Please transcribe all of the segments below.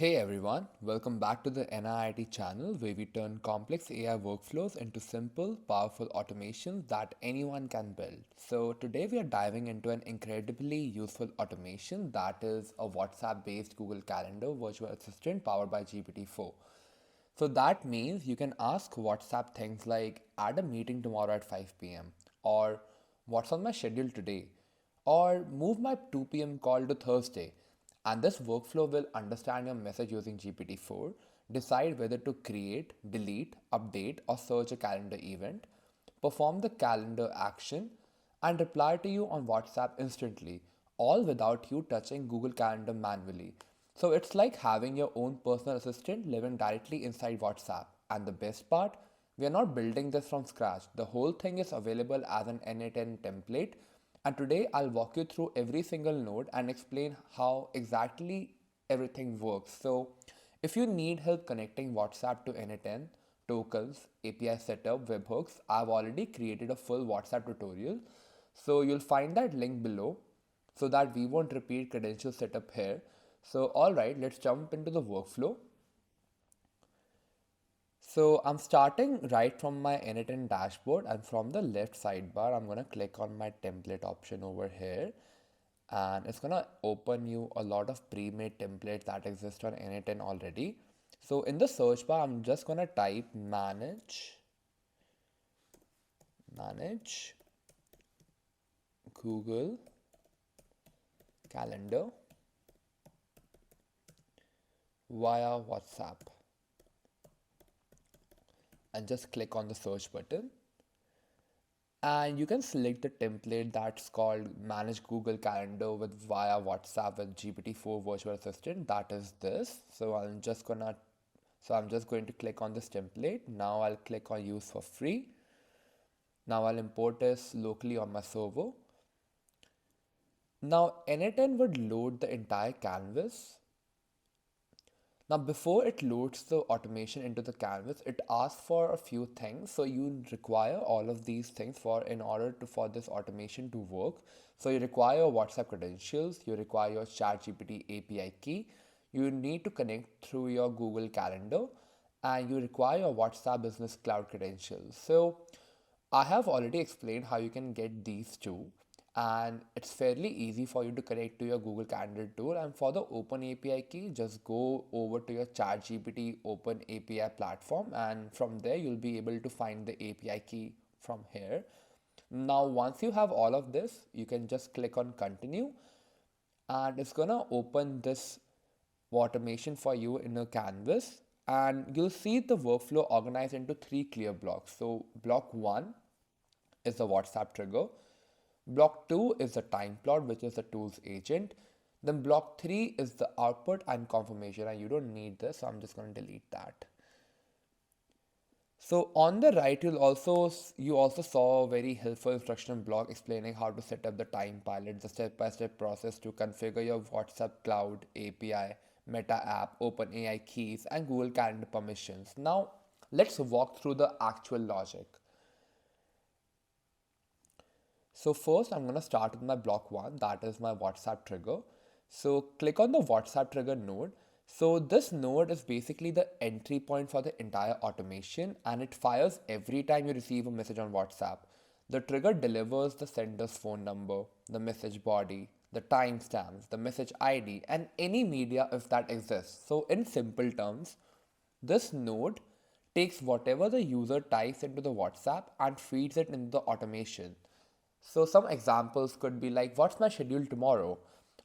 Hey everyone, welcome back to the NIIT channel where we turn complex AI workflows into simple, powerful automations that anyone can build. So today we are diving into an incredibly useful automation that is a WhatsApp-based Google Calendar virtual assistant powered by GPT-4. So that means you can ask WhatsApp things like add a meeting tomorrow at 5 p.m. or what's on my schedule today or move my 2 p.m. call to Thursday. And this workflow will understand your message using GPT-4, decide whether to create, delete, update, or search a calendar event, perform the calendar action, and reply to you on WhatsApp instantly, all without you touching Google Calendar manually. So it's like having your own personal assistant living directly inside WhatsApp. And the best part, we are not building this from scratch. The whole thing is available as an n8n template. And today I'll walk you through every single node and explain how exactly everything works. So if you need help connecting WhatsApp to n8n, tokens, API setup, webhooks, I've already created a full WhatsApp tutorial. So you'll find that link below so that we won't repeat credential setup here. So all right, let's jump into the workflow. So I'm starting right from my n8n dashboard, and from the left sidebar, I'm gonna click on my template option over here, and it's gonna open you a lot of pre-made templates that exist on n8n already. So in the search bar, I'm just gonna type manage Google Calendar via WhatsApp and just click on the search button. And you can select the template that's called Manage Google Calendar with via WhatsApp with GPT-4 Virtual Assistant. That is this. So I'm just going to click on this template. Now I'll click on Use for Free. Now I'll import this locally on my server. Now n8n would load the entire canvas. Now, before it loads the automation into the canvas, it asks for a few things. So you require all of these things in order for this automation to work. So you require WhatsApp credentials, you require your ChatGPT API key, you need to connect through your Google Calendar, and you require your WhatsApp Business Cloud credentials. So I have already explained how you can get these two, and it's fairly easy for you to connect to your Google Calendar tool. And for the Open API key, just go over to your ChatGPT Open API platform, and from there you'll be able to find the API key from here. Now, once you have all of this, you can just click on continue, and it's gonna open this automation for you in a canvas, and you'll see the workflow organized into three clear blocks. So block one is the WhatsApp trigger. Block 2 is the time plot, which is the tool's agent. Then block 3 is the output and confirmation, and you don't need this, so I'm just going to delete that. So on the right, you also saw a very helpful instruction block explaining how to set up the time pilot, the step-by-step process to configure your WhatsApp Cloud API, Meta app, OpenAI keys, and Google Calendar permissions. Now let's walk through the actual logic. So first I'm going to start with my block 1, that is my WhatsApp trigger. So click on the WhatsApp trigger node. So this node is basically the entry point for the entire automation, and it fires every time you receive a message on WhatsApp. The trigger delivers the sender's phone number, the message body, the timestamps, the message ID, and any media if that exists. So in simple terms, this node takes whatever the user types into the WhatsApp and feeds it into the automation. So some examples could be like, what's my schedule tomorrow?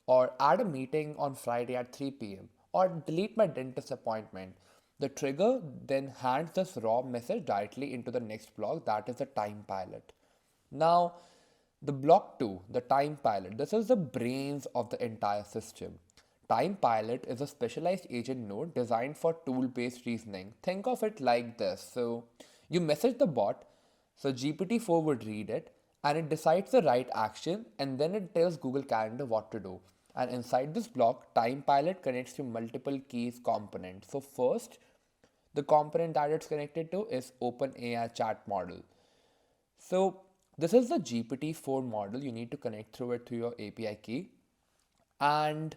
Or add a meeting on Friday at 3 p.m. Or delete my dentist appointment. The trigger then hands this raw message directly into the next block, that is the time pilot. Now, the block 2, the time pilot, this is the brains of the entire system. Time pilot is a specialized agent node designed for tool-based reasoning. Think of it like this. So you message the bot, so GPT-4 would read it, and it decides the right action, and then it tells Google Calendar what to do. And inside this block, Time Pilot connects to multiple keys components. So first, the component that it's connected to is OpenAI chat model. So this is the GPT-4 model. You need to connect through it through your API key. And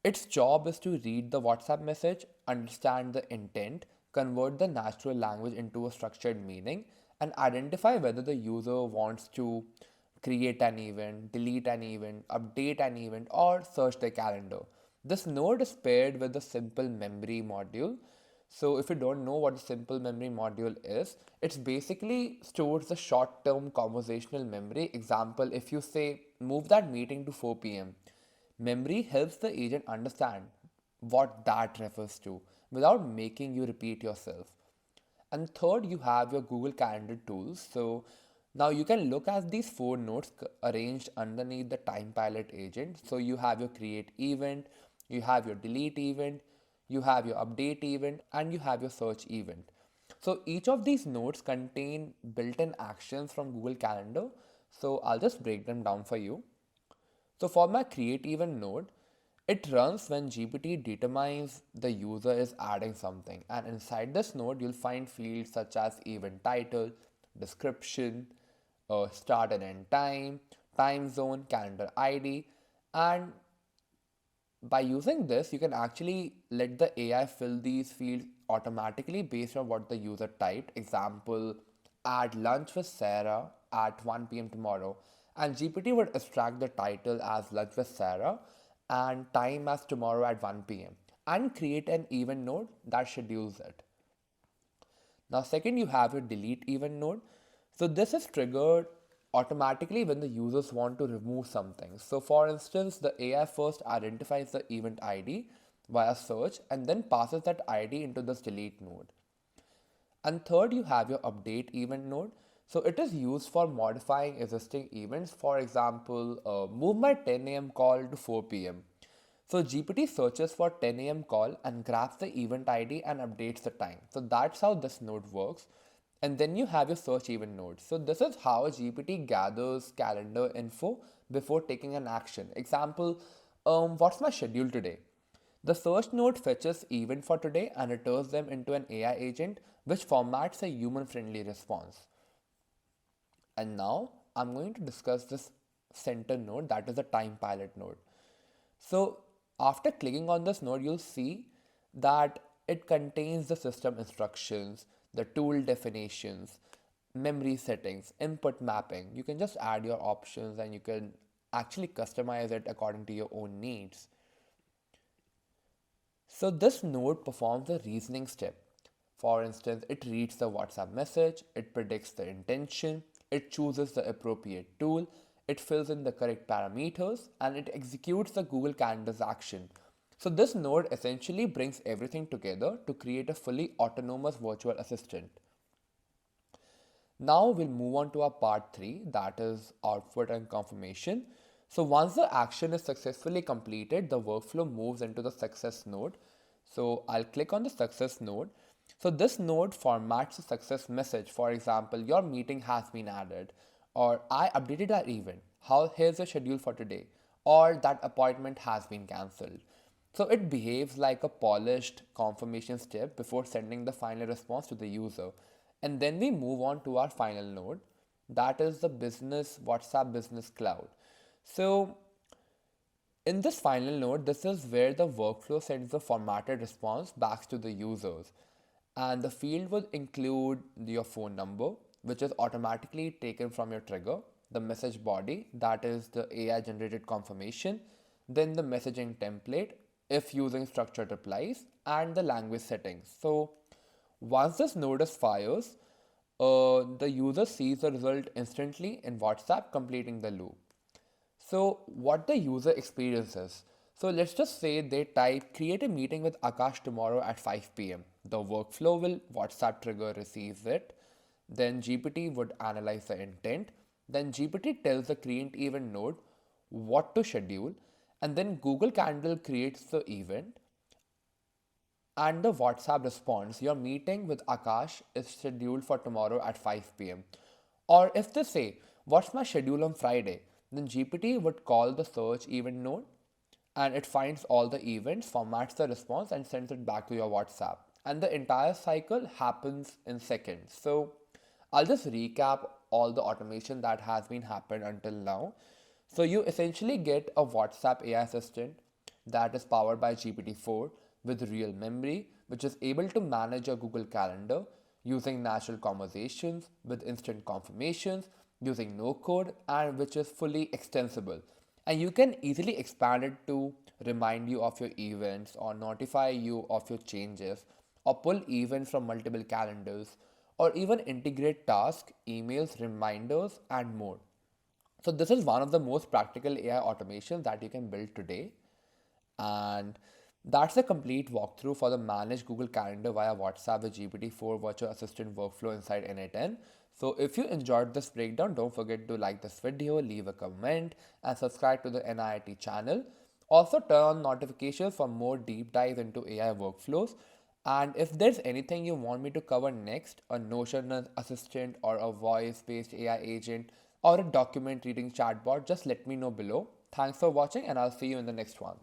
Its job is to read the WhatsApp message, understand the intent, convert the natural language into a structured meaning, and identify whether the user wants to create an event, delete an event, update an event, or search the calendar. This node is paired with the simple memory module. So, if you don't know what the simple memory module is, it's basically stores the short term conversational memory. Example, if you say move that meeting to 4 p.m., memory helps the agent understand what that refers to without making you repeat yourself. And third, you have your Google Calendar tools. So now you can look at these four nodes arranged underneath the time pilot agent. So you have your create event, you have your delete event, you have your update event, and you have your search event. So each of these nodes contain built-in actions from Google Calendar. So I'll just break them down for you. So for my create event node, it runs when GPT determines the user is adding something. And inside this node, you'll find fields such as event title, description, start and end time, time zone, calendar ID. And by using this, you can actually let the AI fill these fields automatically based on what the user typed. Example, add lunch with Sarah at 1 p.m. tomorrow. And GPT would extract the title as lunch with Sarah and time as tomorrow at 1 p.m. and create an event node that schedules it. Now, second, you have your delete event node. So this is triggered automatically when the users want to remove something. So for instance, the AI first identifies the event ID via search and then passes that ID into this delete node. And third, you have your update event node. So it is used for modifying existing events. For example, move my 10 a.m. call to 4 p.m. So GPT searches for 10 a.m. call and grabs the event ID and updates the time. So that's how this node works. And then you have your search event node. So this is how GPT gathers calendar info before taking an action. Example, what's my schedule today? The search node fetches event for today and returns them into an AI agent which formats a human-friendly response. And now I'm going to discuss this center node, that is the time pilot node. So after clicking on this node, you'll see that it contains the system instructions, the tool definitions, memory settings, input mapping. You can just add your options and you can actually customize it according to your own needs. So this node performs a reasoning step. For instance, it reads the WhatsApp message, it predicts the intention, it chooses the appropriate tool, it fills in the correct parameters, and it executes the Google Calendar's action. So this node essentially brings everything together to create a fully autonomous virtual assistant. Now we'll move on to our part 3, that is output and confirmation. So once the action is successfully completed, the workflow moves into the success node. So I'll click on the success node. So this node formats the success message. For example, your meeting has been added, or I updated our event. Here's the schedule for today, or that appointment has been cancelled. So it behaves like a polished confirmation step before sending the final response to the user. And then we move on to our final node, that is the business WhatsApp Business Cloud. So in this final node, this is where the workflow sends the formatted response back to the users. And the field will include your phone number, which is automatically taken from your trigger, the message body, that is the AI generated confirmation, then the messaging template, if using structured replies, and the language settings. So once this node is fires, the user sees the result instantly in WhatsApp, completing the loop. So what the user experiences. So let's just say they type create a meeting with Akash tomorrow at 5 p.m. The workflow will WhatsApp trigger receives it. Then GPT would analyze the intent. Then GPT tells the create event node what to schedule. And then Google Calendar creates the event. And the WhatsApp responds, your meeting with Akash is scheduled for tomorrow at 5 p.m. Or if they say, what's my schedule on Friday? Then GPT would call the search event node and it finds all the events, formats the response, and sends it back to your WhatsApp. And the entire cycle happens in seconds. So I'll just recap all the automation that has been happened until now. So you essentially get a WhatsApp AI assistant. that is powered by GPT-4 with real memory, which is able to manage your Google Calendar using natural conversations with instant confirmations, using no code, and which is fully extensible. And you can easily expand it to remind you of your events or notify you of your changes or pull events from multiple calendars or even integrate tasks, emails, reminders, and more. So this is one of the most practical AI automations that you can build today. And that's a complete walkthrough for the managed Google Calendar via WhatsApp with GPT-4 virtual assistant workflow inside n8n. So if you enjoyed this breakdown, don't forget to like this video, leave a comment, and subscribe to the NIIT channel. Also turn on notifications for more deep dive into AI workflows. And if there's anything you want me to cover next, a Notion assistant or a voice-based AI agent or a document reading chatbot, just let me know below. Thanks for watching and I'll see you in the next one.